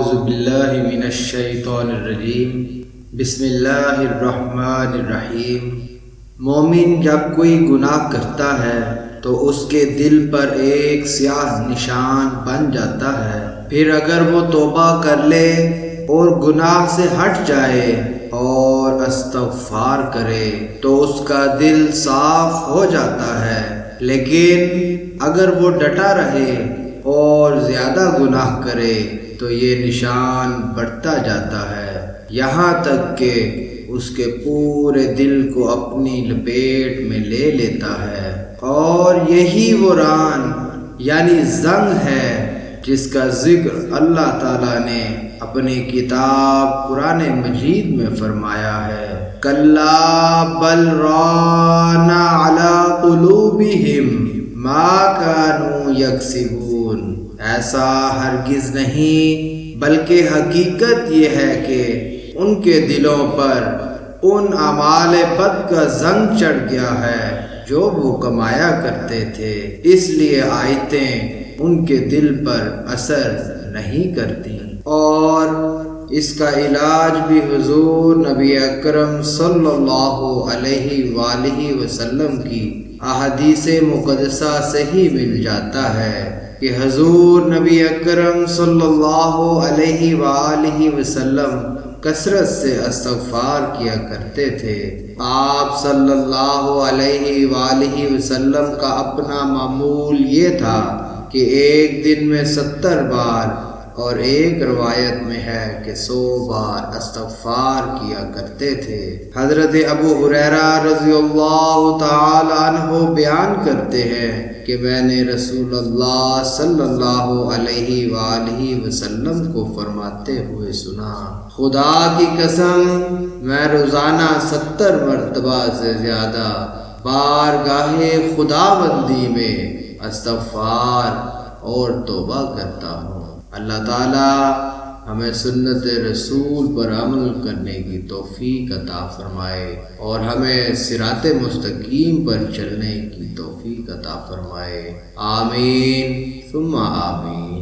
اعوذ باللہ من الشیطان الرجیم بسم اللہ الرحمن الرحیم۔ مومن جب کوئی گناہ کرتا ہے تو اس کے دل پر ایک سیاہ نشان بن جاتا ہے، پھر اگر وہ توبہ کر لے اور گناہ سے ہٹ جائے اور استغفار کرے تو اس کا دل صاف ہو جاتا ہے، لیکن اگر وہ ڈٹا رہے اور زیادہ گناہ کرے تو یہ نشان بڑھتا جاتا ہے، یہاں تک کہ اس کے پورے دل کو اپنی لپیٹ میں لے لیتا ہے، اور یہی وہ ران یعنی زنگ ہے جس کا ذکر اللہ تعالیٰ نے اپنی کتاب قرآن مجید میں فرمایا ہے۔ کلا بل ران علی قلوبہم ما کانوا یکسبون، ایسا ہرگز نہیں، بلکہ حقیقت یہ ہے کہ ان کے دلوں پر ان اعمال بد کا زنگ چڑھ گیا ہے جو وہ کمایا کرتے تھے، اس لیے آیتیں ان کے دل پر اثر نہیں کرتی۔ اور اس کا علاج بھی حضور نبی اکرم صلی اللہ علیہ وآلہ وسلم کی احادیث مقدسہ سے ہی مل جاتا ہے کہ حضور نبی اکرم صلی اللہ علیہ وآلہ وسلم کثرت سے استغفار کیا کرتے تھے۔ آپ صلی اللہ علیہ وآلہ وسلم کا اپنا معمول یہ تھا کہ ایک دن میں 70 بار، اور ایک روایت میں ہے کہ 100 بار استغفار کیا کرتے تھے۔ حضرت ابو ہریرہ رضی اللہ تعالی عنہ بیان کرتے ہیں کہ میں نے رسول اللہ صلی اللہ علیہ وآلہ وسلم کو فرماتے ہوئے سنا، خدا کی قسم میں روزانہ 70 مرتبہ سے زیادہ بارگاہ خداوندی میں استغفار اور توبہ کرتا ہوں۔ اللہ تعالی ہمیں سنت رسول پر عمل کرنے کی توفیق عطا فرمائے اور ہمیں صراط مستقیم پر چلنے کی توفیق عطا فرمائے، آمین ثم آمین۔